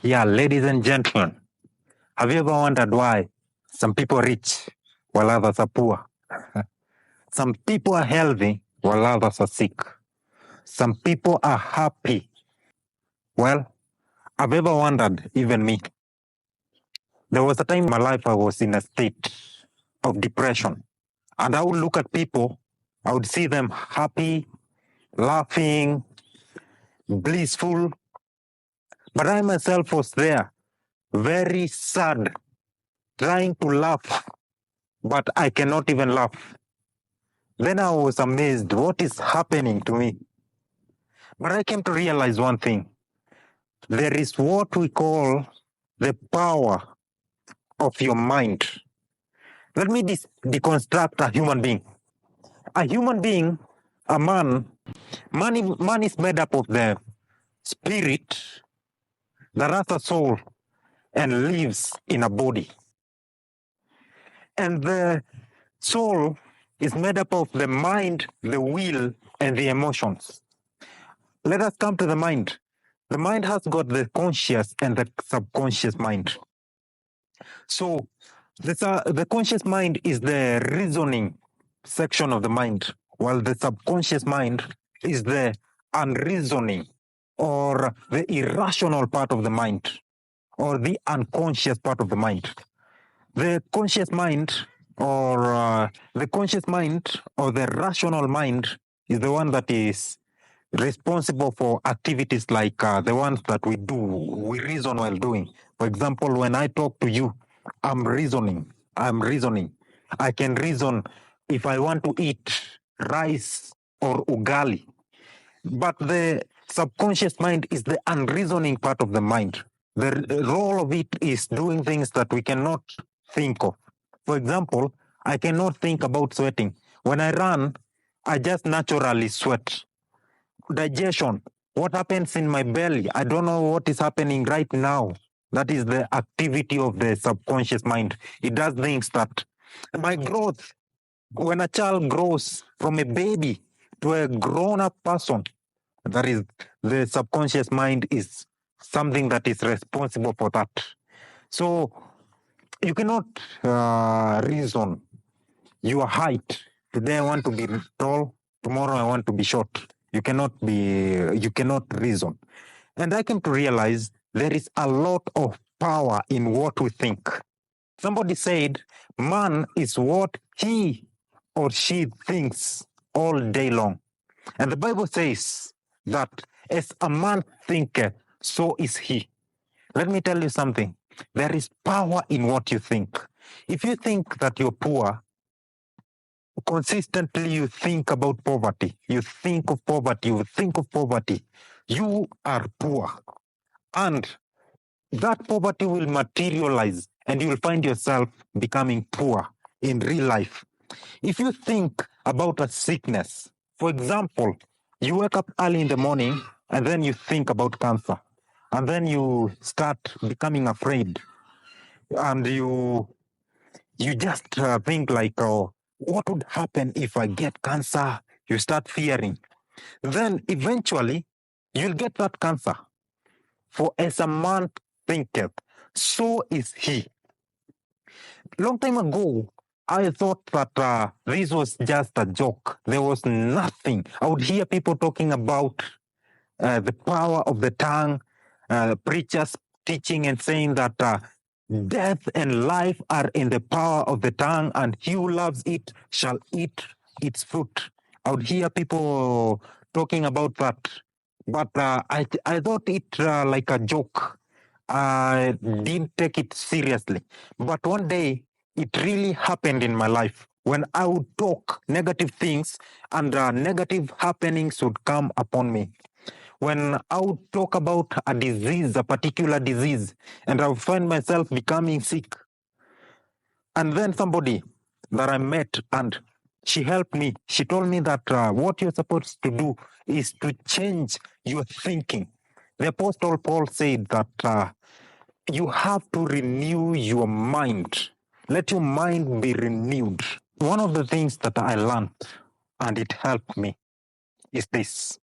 Yeah, ladies and gentlemen, have you ever wondered why some people are rich while others are poor? Some people are healthy while others are sick. Some people are happy. Well, I've ever wondered, even me. There was a time in my life I was in a state of depression. And I would look at people, I would see them happy, laughing, blissful. But I myself was there, very sad, trying to laugh, but I cannot even laugh. Then I was amazed, what is happening to me? But I came to realize one thing. There is what we call the power of your mind. Let me deconstruct a human being. A human being, a man is made up of the spirit that has a soul and lives in a body. And the soul is made up of the mind, the will, and the emotions. Let us come to the mind. The mind has got the conscious and the subconscious mind. So the conscious mind is the reasoning section of the mind, while the subconscious mind is the unreasoning or the irrational part of the mind or the unconscious part of the mind. The conscious mind or the rational mind is the one that is responsible for activities like the ones that we reason while doing. For example, when I talk to you, I'm reasoning. I can reason if I want to eat rice or ugali. But the subconscious mind is the unreasoning part of the mind. The role of it is doing things that we cannot think of. For example, I cannot think about sweating. When I run, I just naturally sweat. Digestion, what happens in my belly? I don't know what is happening right now. That is the activity of the subconscious mind. It does things that my growth, when a child grows from a baby to a grown-up person, that is the subconscious mind is something that is responsible for that. So you cannot reason your height. Today I want to be tall, tomorrow I want to be short. You cannot reason. And I came to realize there is a lot of power in what we think. Somebody said, man is what he or she thinks all day long. And the Bible says that as a man thinketh, so is he. Let me tell you something. There is power in what you think. If you think that you're poor, consistently you think about poverty. You think of poverty. You are poor. And that poverty will materialize and you will find yourself becoming poor in real life. If you think about a sickness, for example, you wake up early in the morning and then you think about cancer. And then you start becoming afraid. And you just think like, oh, what would happen if I get cancer? You start fearing. Then eventually, you'll get that cancer. For as a man thinketh, so is he. Long time ago, I thought that this was just a joke. There was nothing. I would hear people talking about the power of the tongue, preachers teaching and saying that death and life are in the power of the tongue, and he who loves it shall eat its fruit. I would hear people talking about that, but I thought it like a joke. I didn't take it seriously. But one day, it really happened in my life when I would talk negative things and negative happenings would come upon me. When I would talk about a disease, a particular disease, and I would find myself becoming sick. And then somebody that I met and she helped me. She told me that what you're supposed to do is to change your thinking. The Apostle Paul said that you have to renew your mind. Let your mind be renewed. One of the things that I learned, and it helped me, is this.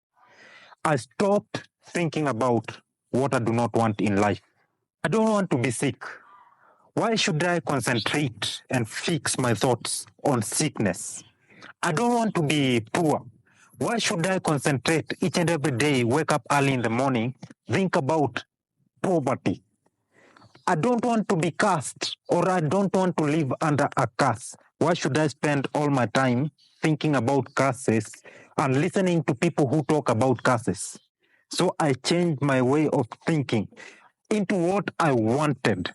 I stopped thinking about what I do not want in life. I don't want to be sick. Why should I concentrate and fix my thoughts on sickness? I don't want to be poor. Why should I concentrate each and every day, wake up early in the morning, think about poverty? I don't want to be cursed, or I don't want to live under a curse. Why should I spend all my time thinking about curses and listening to people who talk about curses? So I changed my way of thinking into what I wanted.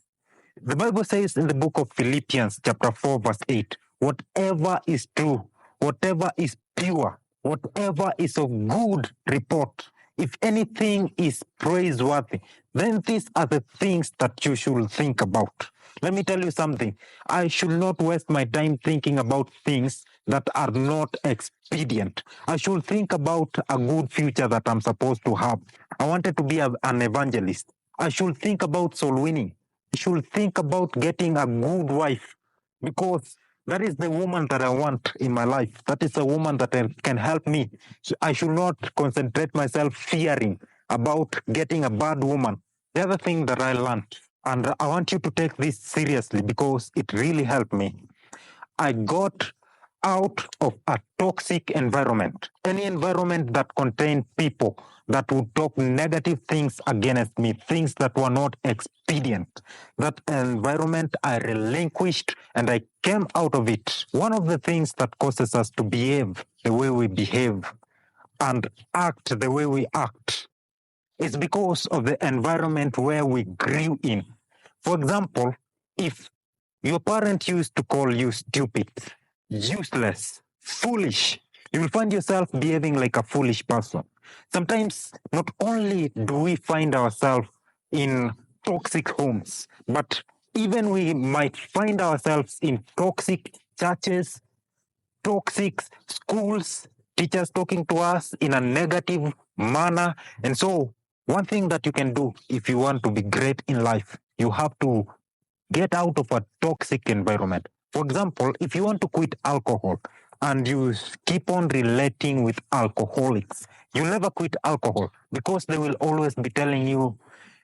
The Bible says in the book of Philippians, chapter 4, verse 8, whatever is true, whatever is pure, whatever is of good report, if anything is praiseworthy, then these are the things that you should think about. Let me tell you something. I should not waste my time thinking about things that are not expedient. I should think about a good future that I'm supposed to have. I wanted to be an evangelist. I should think about soul winning. I should think about getting a good wife, because that is the woman that I want in my life. That is a woman that can help me. So I should not concentrate myself fearing about getting a bad woman. The other thing that I learned, and I want you to take this seriously because it really helped me. I got out of a toxic environment, any environment that contained people that would talk negative things against me, things that were not expedient. That environment I relinquished and I came out of it. One of the things that causes us to behave the way we behave and act the way we act is because of the environment where we grew in. For example, if your parent used to call you stupid, useless, foolish, you will find yourself behaving like a foolish person. Sometimes, not only do we find ourselves in toxic homes, but even we might find ourselves in toxic churches, toxic schools, teachers talking to us in a negative manner. And so, one thing that you can do if you want to be great in life, you have to get out of a toxic environment. For example, if you want to quit alcohol and you keep on relating with alcoholics, you'll never quit alcohol because they will always be telling you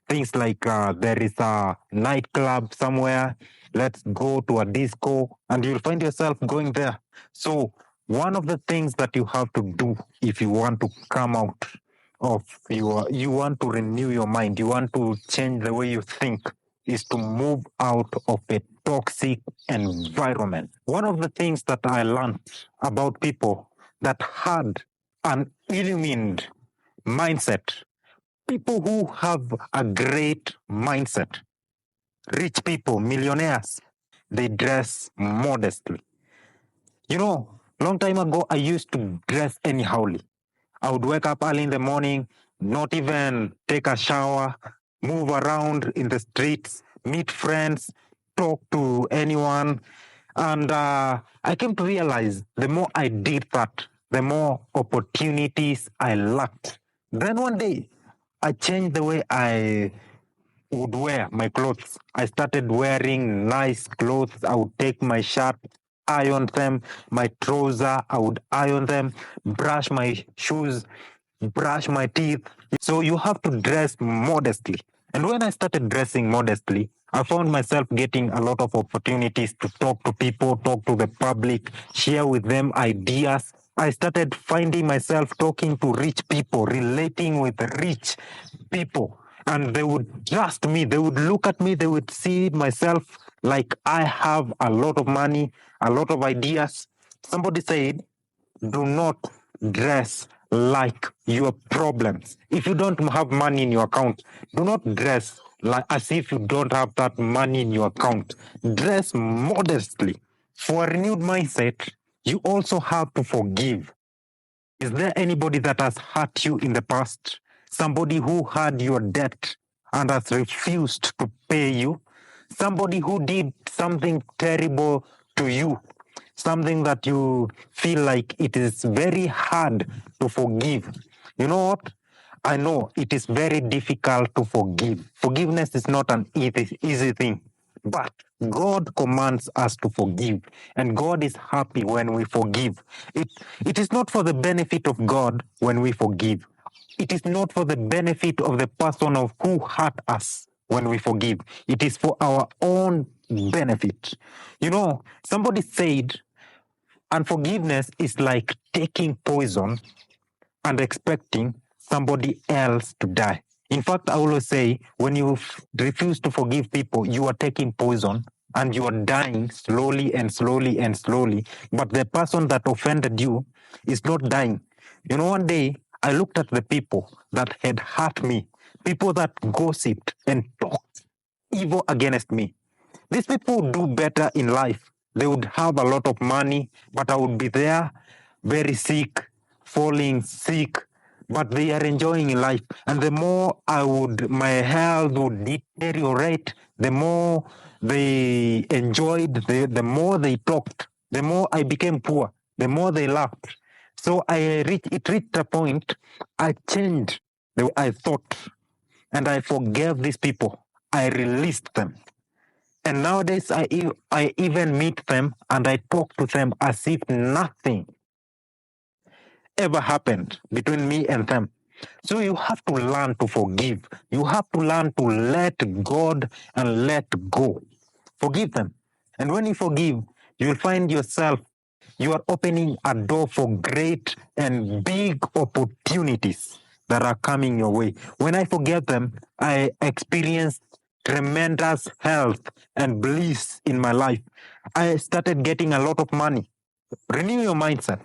things like there is a nightclub somewhere, let's go to a disco, and you'll find yourself going there. So, one of the things that you have to do if you want to come out of you want to renew your mind, you want to change the way you think, is to move out of a toxic environment. One of the things that I learned about people that had an illumined mindset, people who have a great mindset, rich people, millionaires, they dress modestly. You know, long time ago, I used to dress anyhowly. I would wake up early in the morning, not even take a shower, move around in the streets, meet friends, talk to anyone. And I came to realize the more I did that, the more opportunities I lacked. Then one day, I changed the way I would wear my clothes. I started wearing nice clothes. I would take my shirt, iron them, my trouser, I would iron them, brush my shoes, brush my teeth. So you have to dress modestly. And when I started dressing modestly, I found myself getting a lot of opportunities to talk to people, talk to the public, share with them ideas. I started finding myself talking to rich people, relating with rich people, and they would trust me. They would look at me, they would see myself like I have a lot of money, a lot of ideas. Somebody said, do not dress like your problems. If you don't have money in your account, do not dress like as if you don't have that money in your account. Dress modestly. For a renewed mindset, you also have to forgive. Is there anybody that has hurt you in the past? Somebody who had your debt and has refused to pay you? Somebody who did something terrible to you? Something that you feel like it is very hard to forgive? You know what? I know it is very difficult to forgive. Forgiveness is not an easy thing. But God commands us to forgive, and God is happy when we forgive. It is not for the benefit of God when we forgive. It is not for the benefit of the person of who hurt us when we forgive. It is for our own benefit. You know, somebody said unforgiveness is like taking poison and expecting somebody else to die. In fact, I always say when you refuse to forgive people, you are taking poison and you are dying slowly and slowly and slowly. But the person that offended you is not dying. You know, one day I looked at the people that had hurt me, people that gossiped and talked evil against me. These people would do better in life. They would have a lot of money, but I would be there very sick, falling sick, but they are enjoying life. And the more my health would deteriorate, the more they enjoyed, the more they talked, the more I became poor, the more they laughed. So it reached a point, I changed the way I thought, and I forgave these people. I released them. And nowadays, I even meet them and I talk to them as if nothing ever happened between me and them. So you have to learn to forgive. You have to learn to let God and let go. Forgive them. And when you forgive, you'll find yourself, you are opening a door for great and big opportunities that are coming your way. When I forget them, I experience tremendous health and bliss in my life. I started getting a lot of money. Renew your mindset.